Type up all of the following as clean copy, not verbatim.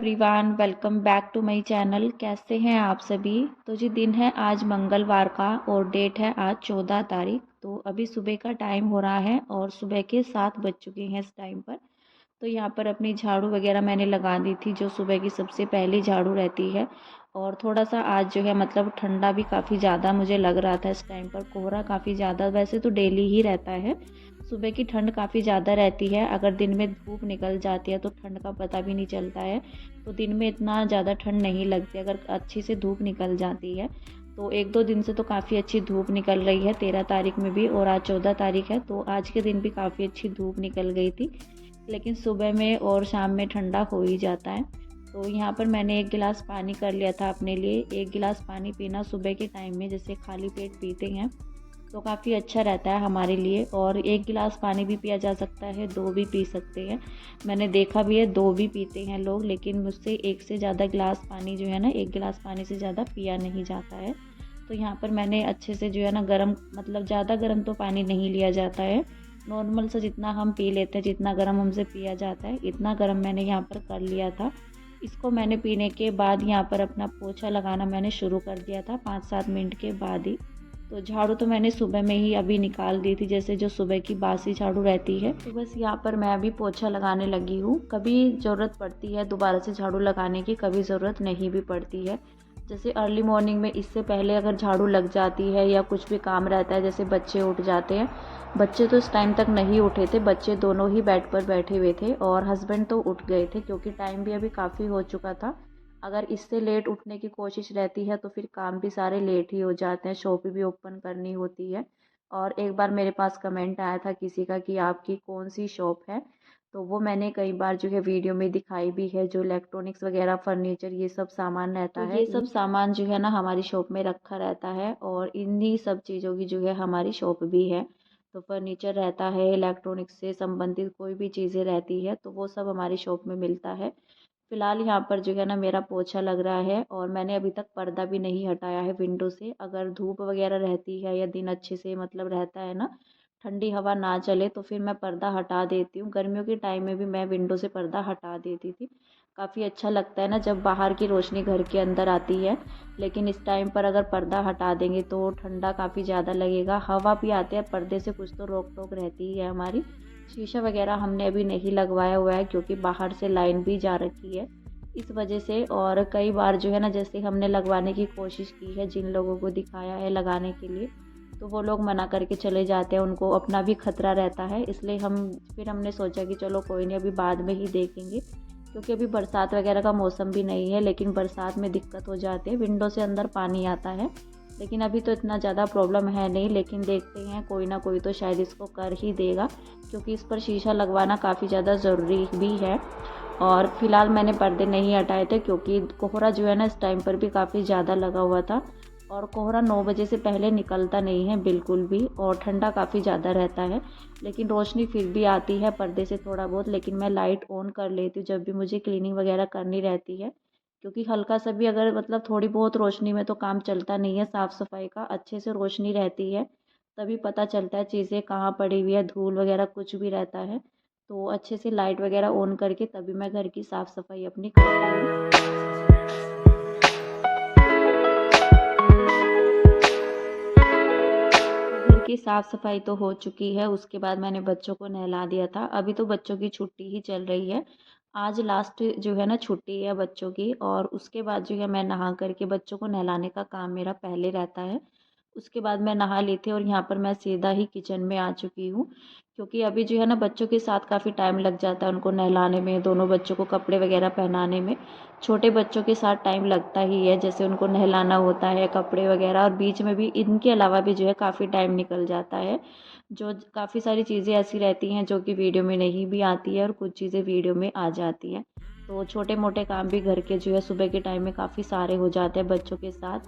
Everyone, welcome back to my channel. कैसे हैं आप सभी। तो जी दिन है आज मंगलवार का और डेट है आज 14 तारीख। तो अभी सुबह का टाइम हो रहा है और सुबह के 7 बज चुके हैं इस टाइम पर। तो यहाँ पर अपनी झाड़ू वगैरह मैंने लगा दी थी, जो सुबह की सबसे पहली झाड़ू रहती है। और थोड़ा सा आज जो है मतलब ठंडा भी काफ़ी ज़्यादा मुझे लग रहा था इस टाइम पर। कोहरा काफ़ी ज़्यादा, वैसे तो डेली ही रहता है, सुबह की ठंड काफ़ी ज़्यादा रहती है। अगर दिन में धूप निकल जाती है तो ठंड का पता भी नहीं चलता है। तो दिन में इतना ज़्यादा ठंड नहीं लगती अगर अच्छी से धूप निकल जाती है। तो 1-2 दिन से तो काफ़ी अच्छी धूप निकल रही है, 13 तारीख में भी, और आज 14 तारीख है। तो आज के दिन भी काफ़ी अच्छी धूप निकल गई थी, लेकिन सुबह में और शाम में ठंडा हो ही जाता है। तो यहाँ पर मैंने 1 गिलास पानी कर लिया था अपने लिए। 1 गिलास पानी पीना सुबह के टाइम में, जैसे खाली पेट पीते हैं, तो काफ़ी अच्छा रहता है हमारे लिए। और 1 गिलास पानी भी पिया जा सकता है, 2 भी पी सकते हैं। मैंने देखा भी है 2 भी पीते हैं लोग, लेकिन मुझसे 1 से ज़्यादा गिलास पानी जो है ना, 1 गिलास पानी से ज़्यादा पिया नहीं जाता है। तो यहाँ पर मैंने अच्छे से जो है ना गर्म, मतलब ज़्यादा गर्म तो पानी नहीं लिया जाता है, नॉर्मल सा जितना हम पी लेते हैं, जितना गर्म हमसे पिया जाता है इतना गर्म मैंने यहाँ पर कर लिया था। इसको मैंने पीने के बाद यहाँ पर अपना पोछा लगाना मैंने शुरू कर दिया था 5-7 मिनट के बाद ही। तो झाड़ू तो मैंने सुबह में ही अभी निकाल दी थी, जैसे जो सुबह की बासी झाड़ू रहती है। तो बस यहाँ पर मैं अभी पोछा लगाने लगी हूँ। कभी ज़रूरत पड़ती है दोबारा से झाड़ू लगाने की, कभी ज़रूरत नहीं भी पड़ती है। जैसे अर्ली मॉर्निंग में इससे पहले अगर झाड़ू लग जाती है या कुछ भी काम रहता है, जैसे बच्चे उठ जाते हैं। बच्चे तो इस टाइम तक नहीं उठे थे, बच्चे दोनों ही बेड पर बैठे हुए थे और हस्बैंड तो उठ गए थे, क्योंकि टाइम भी अभी काफ़ी हो चुका था। अगर इससे लेट उठने की कोशिश रहती है तो फिर काम भी सारे लेट ही हो जाते हैं, शॉप भी ओपन करनी होती है। और एक बार मेरे पास कमेंट आया था किसी का कि आपकी कौन सी शॉप है, तो वो मैंने कई बार जो है वीडियो में दिखाई भी है। जो इलेक्ट्रॉनिक्स वगैरह, फर्नीचर, ये सब सामान रहता है, ये सब सामान जो है ना हमारी शॉप में रखा रहता है। और इन्हीं सब चीज़ों की जो है हमारी शॉप भी है। तो फर्नीचर रहता है, इलेक्ट्रॉनिक्स से संबंधित कोई भी चीज़ें रहती है तो वो सब हमारी शॉप में मिलता है। फ़िलहाल यहाँ पर जो है ना मेरा पोछा लग रहा है और मैंने अभी तक पर्दा भी नहीं हटाया है विंडो से। अगर धूप वगैरह रहती है या दिन अच्छे से मतलब रहता है ना, ठंडी हवा ना चले, तो फिर मैं पर्दा हटा देती हूँ। गर्मियों के टाइम में भी मैं विंडो से पर्दा हटा देती थी। काफ़ी अच्छा लगता है ना जब बाहर की रोशनी घर के अंदर आती है। लेकिन इस टाइम पर अगर पर्दा हटा देंगे तो ठंडा काफ़ी ज़्यादा लगेगा। हवा भी आती है, पर्दे से कुछ तो रोक टोक रहती ही है हमारी। शीशा वगैरह हमने अभी नहीं लगवाया हुआ है, क्योंकि बाहर से लाइन भी जा रखी है इस वजह से। और कई बार जो है ना, जैसे हमने लगवाने की कोशिश की है, जिन लोगों को दिखाया है लगाने के लिए, तो वो लोग मना करके चले जाते हैं, उनको अपना भी खतरा रहता है। इसलिए हमने सोचा कि चलो कोई नहीं, अभी बाद में ही देखेंगे, क्योंकि अभी बरसात वगैरह का मौसम भी नहीं है। लेकिन बरसात में दिक्कत हो जाती है, विंडो से अंदर पानी आता है। लेकिन अभी तो इतना ज़्यादा प्रॉब्लम है नहीं, लेकिन देखते हैं, कोई ना कोई तो शायद इसको कर ही देगा, क्योंकि इस पर शीशा लगवाना काफ़ी ज़्यादा ज़रूरी भी है। और फिलहाल मैंने पर्दे नहीं हटाए थे, क्योंकि कोहरा जो है ना इस टाइम पर भी काफ़ी ज़्यादा लगा हुआ था। और कोहरा 9 बजे से पहले निकलता नहीं है बिल्कुल भी, और ठंडा काफ़ी ज़्यादा रहता है। लेकिन रोशनी फिर भी आती है पर्दे से थोड़ा बहुत, लेकिन मैं लाइट ऑन कर लेती हूँ जब भी मुझे क्लीनिंग वगैरह करनी रहती है। क्योंकि हल्का सा भी अगर मतलब थोड़ी बहुत रोशनी में तो काम चलता नहीं है, साफ़ सफाई का अच्छे से रोशनी रहती है तभी पता चलता है चीज़ें कहाँ पड़ी हुई है, धूल वगैरह कुछ भी रहता है। तो अच्छे से लाइट वगैरह ऑन करके तभी मैं घर की साफ़ सफाई अपनी करती हूँ। घर की साफ़ सफाई तो हो चुकी है, उसके बाद मैंने बच्चों को नहला दिया था। अभी तो बच्चों की छुट्टी ही चल रही है, आज लास्ट जो है ना छुट्टी है बच्चों की। और उसके बाद जो है मैं नहा करके बच्चों को नहलाने का काम मेरा पहले रहता है। उसके बाद मैं नहा ली थी और यहाँ पर मैं सीधा ही किचन में आ चुकी हूँ, क्योंकि अभी जो है ना बच्चों के साथ काफ़ी टाइम लग जाता है उनको नहलाने में, दोनों बच्चों को कपड़े वगैरह पहनाने में। छोटे बच्चों के साथ टाइम लगता ही है, जैसे उनको नहलाना होता है, कपड़े वगैरह, और बीच में भी इनके अलावा भी जो है काफ़ी टाइम निकल जाता है। जो काफ़ी सारी चीज़ें ऐसी रहती हैं जो कि वीडियो में नहीं भी आती है और कुछ चीज़ें वीडियो में आ जाती हैं। तो छोटे मोटे काम भी घर के जो है सुबह के टाइम में काफ़ी सारे हो जाते हैं बच्चों के साथ।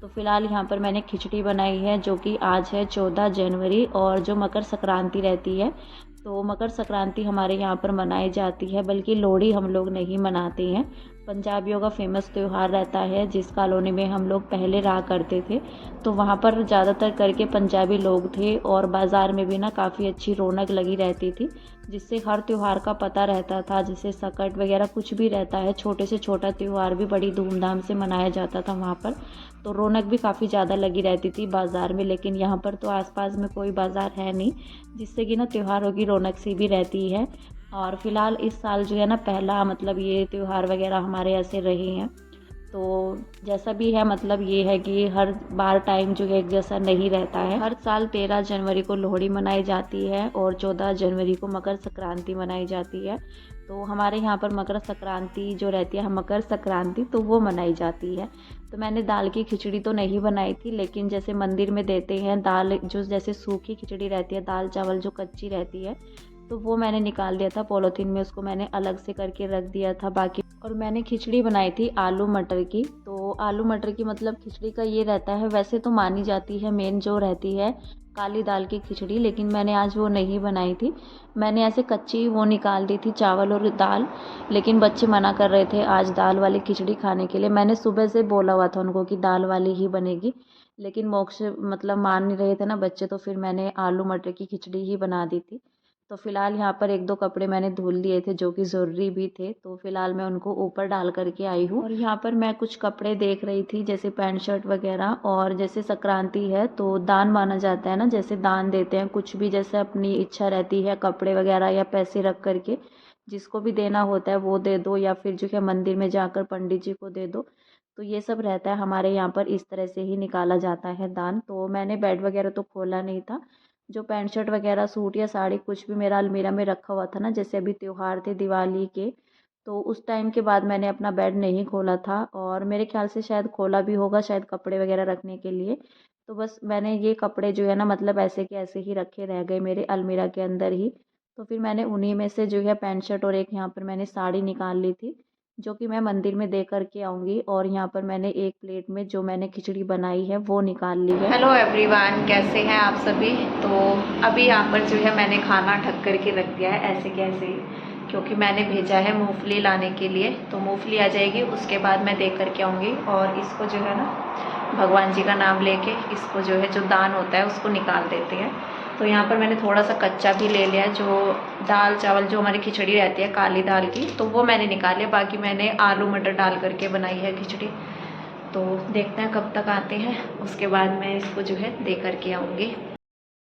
तो फ़िलहाल यहाँ पर मैंने खिचड़ी बनाई है, जो कि आज है 14 जनवरी, और जो मकर संक्रांति रहती है, तो मकर संक्रांति हमारे यहाँ पर मनाई जाती है, बल्कि लोहड़ी हम लोग नहीं मनाते हैं। पंजाबियों का फेमस त्यौहार रहता है जिस कॉलोनी में हम लोग पहले रहा करते थे। तो वहाँ पर ज़्यादातर करके पंजाबी लोग थे और बाज़ार में भी ना काफ़ी अच्छी रौनक लगी रहती थी, जिससे हर त्यौहार का पता रहता था। जैसे सकट वगैरह कुछ भी रहता है, छोटे से छोटा त्यौहार भी बड़ी धूमधाम से मनाया जाता था वहाँ पर। तो रौनक भी काफ़ी ज़्यादा लगी रहती थी बाज़ार में। लेकिन यहाँ पर तो आसपास में कोई बाज़ार है नहीं, जिससे कि ना त्योहारों की रौनक सी भी रहती है। और फिलहाल इस साल जो है ना पहला मतलब ये त्यौहार वगैरह हमारे ऐसे रहे हैं। तो जैसा भी है मतलब ये है कि हर बार टाइम जो है एक जैसा नहीं रहता है। हर साल 13 जनवरी को लोहड़ी मनाई जाती है और 14 जनवरी को मकर संक्रांति मनाई जाती है। तो हमारे यहाँ पर मकर संक्रांति जो रहती है, मकर संक्रांति, तो वो मनाई जाती है। तो मैंने दाल की खिचड़ी तो नहीं बनाई थी, लेकिन जैसे मंदिर में देते हैं दाल, जो जैसे सूखी खिचड़ी रहती है, दाल चावल जो कच्ची रहती है, तो वो मैंने निकाल दिया था पॉलीथीन में, उसको मैंने अलग से करके रख दिया था बाकी। और मैंने खिचड़ी बनाई थी आलू मटर की। तो आलू मटर की मतलब खिचड़ी का ये रहता है, वैसे तो मानी जाती है मेन जो रहती है काली दाल की खिचड़ी, लेकिन मैंने आज वो नहीं बनाई थी। मैंने ऐसे कच्ची वो निकाल दी थी चावल और दाल, लेकिन बच्चे मना कर रहे थे आज दाल वाली खिचड़ी खाने के लिए। मैंने सुबह से बोला हुआ था उनको कि दाल वाली ही बनेगी, लेकिन मोक्ष मतलब मान नहीं रहे थे ना बच्चे, तो फिर मैंने आलू मटर की खिचड़ी ही बना दी थी। तो फ़िलहाल यहाँ पर 1-2 कपड़े मैंने धुल लिए थे जो कि ज़रूरी भी थे, तो फ़िलहाल मैं उनको ऊपर डाल कर के आई हूँ। और यहाँ पर मैं कुछ कपड़े देख रही थी, जैसे पैंट शर्ट वगैरह। और जैसे संक्रांति है तो दान माना जाता है ना, जैसे दान देते हैं कुछ भी, जैसे अपनी इच्छा रहती है कपड़े वगैरह या पैसे रख कर के जिसको भी देना होता है वो दे दो, या फिर जो है मंदिर में जाकर पंडित जी को दे दो। तो ये सब रहता है हमारे यहाँ पर, इस तरह से ही निकाला जाता है दान। तो मैंने बेड वगैरह तो खोला नहीं था। जो पैंट शर्ट वगैरह सूट या साड़ी कुछ भी मेरा अलमीरा में रखा हुआ था ना, जैसे अभी त्योहार थे दिवाली के, तो उस टाइम के बाद मैंने अपना बेड नहीं खोला था। और मेरे ख्याल से शायद खोला भी होगा, शायद कपड़े वगैरह रखने के लिए। तो बस मैंने ये कपड़े जो है ना मतलब ऐसे के ऐसे ही रखे रह गए मेरे अलमीरा के अंदर ही। तो फिर मैंने उन्हीं में से जो है पैंट शर्ट और एक यहाँ पर मैंने साड़ी निकाल ली थी, जो कि मैं मंदिर में दे करके आऊँगी। और यहाँ पर मैंने एक प्लेट में जो मैंने खिचड़ी बनाई है वो निकाल ली है। हेलो एवरीवन, कैसे हैं आप सभी। तो अभी यहाँ पर जो है मैंने खाना ढक कर के रख दिया है ऐसे कैसे, क्योंकि मैंने भेजा है मूंगफली लाने के लिए। तो मूंगफली आ जाएगी, उसके बाद मैं दे करके आऊँगी। और इसको जो है ना भगवान जी का नाम लेके इसको जो है जो दान होता है उसको निकाल देते हैं। तो यहाँ पर मैंने थोड़ा सा कच्चा भी ले लिया, जो दाल चावल जो हमारी खिचड़ी रहती है काली दाल की, तो वो मैंने निकाल लिया। बाकी मैंने आलू मटर डाल करके बनाई है खिचड़ी। तो देखते हैं कब तक आते हैं, उसके बाद मैं इसको जो है दे करके आऊँगी।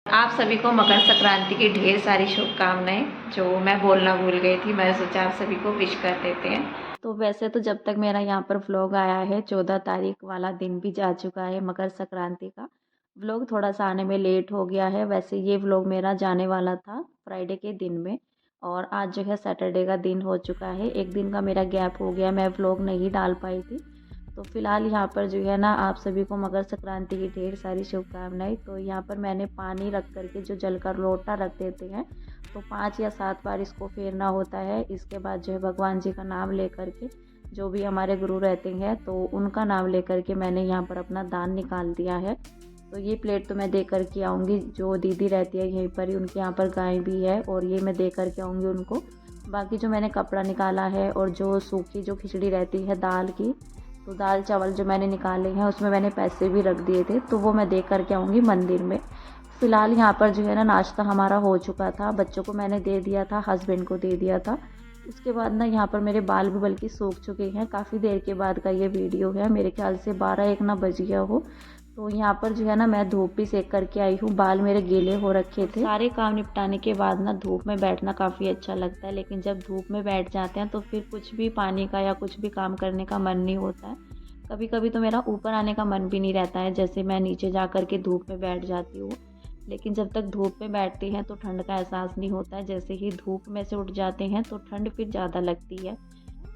आप सभी को मकर संक्रांति की ढेर सारी शुभकामनाएं, जो मैं बोलना भूल गई थी, मैं सोचा आप सभी को विश कर देते हैं। तो वैसे तो जब तक मेरा यहाँ पर व्लॉग आया है 14 तारीख वाला दिन भी जा चुका है मकर संक्रांति का। व्लॉग थोड़ा सा आने में लेट हो गया है, वैसे ये व्लॉग मेरा जाने वाला था फ्राइडे के दिन में, और आज जो है सैटरडे का दिन हो चुका है। एक दिन का मेरा गैप हो गया, मैं व्लॉग नहीं डाल पाई थी। तो फिलहाल यहाँ पर जो है ना आप सभी को मकर संक्रांति की ढेर सारी शुभकामनाएं। तो यहाँ पर मैंने पानी रख करके जो जल का लोटा रख देते हैं, तो 5 या 7 बार इसको फेरना होता है। इसके बाद जो है भगवान जी का नाम ले करके, जो भी हमारे गुरु रहते हैं तो उनका नाम ले करके मैंने यहाँ पर अपना दान निकाल दिया है। तो ये प्लेट तो मैं दे करके आऊँगी, जो दीदी रहती है यहीं पर ही, उनके यहाँ पर गाय भी है, और ये मैं दे करके आऊँगी उनको। बाकी जो मैंने कपड़ा निकाला है और जो सूखी जो खिचड़ी रहती है दाल की, तो दाल चावल जो मैंने निकाले हैं उसमें मैंने पैसे भी रख दिए थे, तो वो मैं दे करके आऊँगी मंदिर में। फ़िलहाल यहाँ पर जो है ना नाश्ता हमारा हो चुका था, बच्चों को मैंने दे दिया था, हस्बैंड को दे दिया था। उसके बाद ना यहाँ पर मेरे बाल भी बल्कि सूख चुके हैं, काफ़ी देर के बाद का ये वीडियो है, मेरे ख्याल से 12-1 ना बज गया हो। तो यहाँ पर जो है ना मैं धूप भी सेक करके आई हूँ, बाल मेरे गीले हो रखे थे। सारे काम निपटाने के बाद ना धूप में बैठना काफ़ी अच्छा लगता है, लेकिन जब धूप में बैठ जाते हैं तो फिर कुछ भी पानी का या कुछ भी काम करने का मन नहीं होता है। कभी कभी तो मेरा ऊपर आने का मन भी नहीं रहता है, जैसे मैं नीचे जा कर के धूप में बैठ जाती हूँ। लेकिन जब तक धूप में बैठते हैं तो ठंड का एहसास नहीं होता है, जैसे ही धूप में से उठ जाते हैं तो ठंड फिर ज़्यादा लगती है।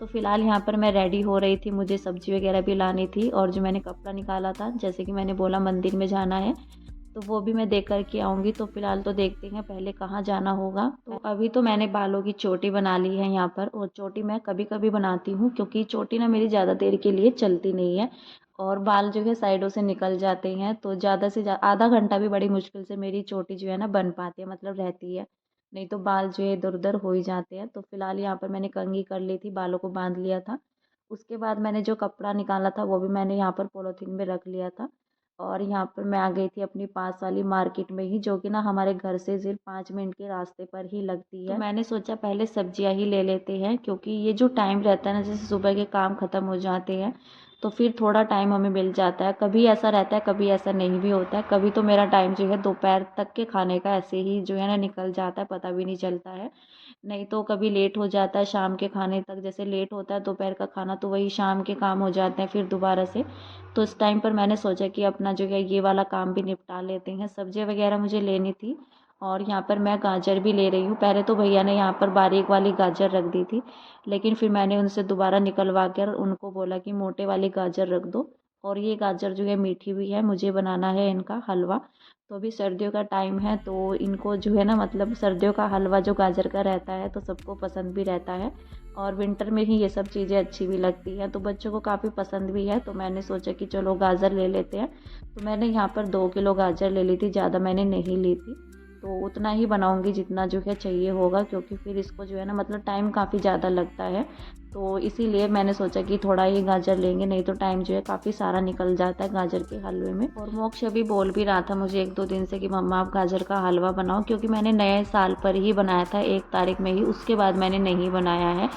तो फ़िलहाल यहाँ पर मैं रेडी हो रही थी, मुझे सब्ज़ी वगैरह भी लानी थी, और जो मैंने कपड़ा निकाला था जैसे कि मैंने बोला मंदिर में जाना है, तो वो भी मैं देख कर के आऊँगी। तो फ़िलहाल तो देखते हैं पहले कहाँ जाना होगा। तो अभी तो मैंने बालों की चोटी बना ली है यहाँ पर, और चोटी मैं कभी कभी बनाती हूँ क्योंकि चोटी ना मेरी ज़्यादा देर के लिए चलती नहीं है, और बाल जो है साइडों से निकल जाते हैं। तो ज़्यादा से आधा घंटा भी बड़ी मुश्किल से मेरी चोटी जो है ना बन पाती है, मतलब रहती है, नहीं तो बाल जो है इधर उधर हो ही जाते हैं। तो फिलहाल यहाँ पर मैंने कंघी कर ली थी, बालों को बांध लिया था। उसके बाद मैंने जो कपड़ा निकाला था वो भी मैंने यहाँ पर पॉलीथीन में रख लिया था। और यहाँ पर मैं आ गई थी अपनी पास वाली मार्केट में ही, जो कि ना हमारे घर से सिर्फ 5 मिनट के रास्ते पर ही लगती है। तो मैंने सोचा पहले सब्जियाँ ही ले लेते हैं, क्योंकि ये जो टाइम रहता है ना, जैसे सुबह के काम ख़त्म हो जाते हैं तो फिर थोड़ा टाइम हमें मिल जाता है। कभी ऐसा रहता है, कभी ऐसा नहीं भी होता है। कभी तो मेरा टाइम जो है दोपहर तक के खाने का ऐसे ही जो है ना निकल जाता है, पता भी नहीं चलता है। नहीं तो कभी लेट हो जाता है शाम के खाने तक, जैसे लेट होता है दोपहर का खाना तो वही शाम के काम हो जाते हैं फिर दोबारा से। तो इस टाइम पर मैंने सोचा कि अपना जो है ये वाला काम भी निपटा लेते हैं। सब्ज़ी वगैरह मुझे लेनी थी और यहाँ पर मैं गाजर भी ले रही हूँ। पहले तो भैया ने यहाँ पर बारीक वाली गाजर रख दी थी, लेकिन फिर मैंने उनसे दोबारा निकलवा कर उनको बोला कि मोटे वाली गाजर रख दो। और ये गाजर जो है मीठी भी है, मुझे बनाना है इनका हलवा। तो अभी सर्दियों का टाइम है तो इनको जो है ना, मतलब सर्दियों का हलवा जो गाजर का रहता है तो सबको पसंद भी रहता है, और विंटर में ही ये सब चीज़ें अच्छी भी लगती हैं, तो बच्चों को काफ़ी पसंद भी है। तो मैंने सोचा कि चलो गाजर ले लेते हैं। तो मैंने यहाँ पर 2 किलो गाजर ले ली थी, ज़्यादा मैंने नहीं ली थी। तो उतना ही बनाऊंगी जितना जो है चाहिए होगा, क्योंकि फिर इसको जो है ना, मतलब टाइम काफ़ी ज़्यादा लगता है। तो इसीलिए मैंने सोचा कि थोड़ा ही गाजर लेंगे, नहीं तो टाइम जो है काफ़ी सारा निकल जाता है गाजर के हलवे में। और मोक्ष अभी बोल भी रहा था मुझे 1-2 दिन से कि मम्मा आप गाजर का हलवा बनाओ, क्योंकि मैंने नए साल पर ही बनाया था 1 तारीख में ही, उसके बाद मैंने नहीं बनाया है।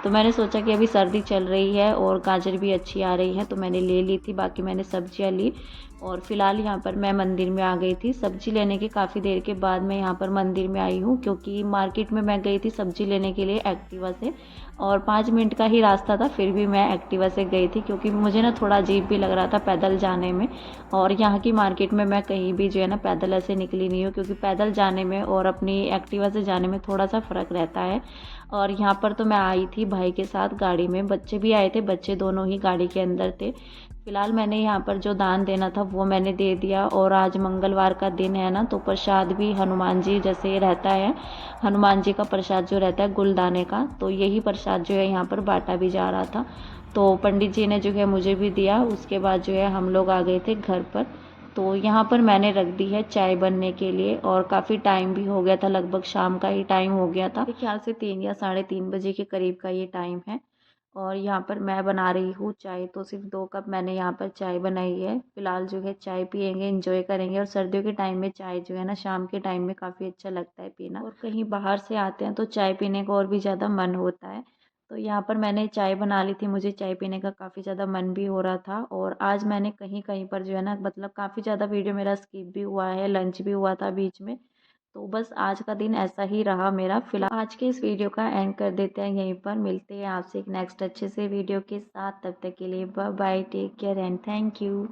तो मैंने सोचा कि अभी सर्दी चल रही है और गाजर भी अच्छी आ रही है तो मैंने ले ली थी। बाकी मैंने सब्जियां ली और फिलहाल यहाँ पर मैं मंदिर में आ गई थी। सब्जी लेने के काफ़ी देर के बाद मैं यहाँ पर मंदिर में आई हूँ, क्योंकि मार्केट में मैं गई थी सब्जी लेने के लिए एक्टिवा से, और 5 मिनट का ही रास्ता था फिर भी मैं एक्टिवा से गई थी, क्योंकि मुझे ना थोड़ा अजीब भी लग रहा था पैदल जाने में। और यहाँ की मार्केट में मैं कहीं भी जो है ना पैदल ऐसे निकली नहीं हूँ, क्योंकि पैदल जाने में और अपनी एक्टिवा से जाने में थोड़ा सा फ़र्क रहता है। और यहाँ पर तो मैं आई थी भाई के साथ गाड़ी में, बच्चे भी आए थे, बच्चे दोनों ही गाड़ी के अंदर थे। फिलहाल मैंने यहाँ पर जो दान देना था वो मैंने दे दिया। और आज मंगलवार का दिन है ना, तो प्रसाद भी हनुमान जी जैसे रहता है, हनुमान जी का प्रसाद जो रहता है गुलदाने का, तो यही प्रसाद जो है यहाँ पर बांटा भी जा रहा था। तो पंडित जी ने जो है मुझे भी दिया। उसके बाद जो है हम लोग आ गए थे घर पर। तो यहाँ पर मैंने रख दी है चाय बनने के लिए, और काफ़ी टाइम भी हो गया था, लगभग शाम का ही टाइम हो गया था, मेरे ख्याल से 3 या 3:30 बजे के करीब का ये टाइम है। और यहाँ पर मैं बना रही हूँ चाय, तो सिर्फ 2 कप मैंने यहाँ पर चाय बनाई है। फिलहाल जो है चाय पियेंगे, एंजॉय करेंगे। और सर्दियों के टाइम में चाय जो है ना शाम के टाइम में काफ़ी अच्छा लगता है पीना, और कहीं बाहर से आते हैं तो चाय पीने का और भी ज़्यादा मन होता है। तो यहाँ पर मैंने चाय बना ली थी, मुझे चाय पीने का काफ़ी ज़्यादा मन भी हो रहा था। और आज मैंने कहीं कहीं पर जो है ना, मतलब काफ़ी ज़्यादा वीडियो मेरा स्किप भी हुआ है, लंच भी हुआ था बीच में। तो बस आज का दिन ऐसा ही रहा मेरा। फिलहाल आज के इस वीडियो का एंड कर देते हैं यहीं पर। मिलते हैं आपसे एक नेक्स्ट अच्छे से वीडियो के साथ, तब तक के लिए bye bye, take care and thank you.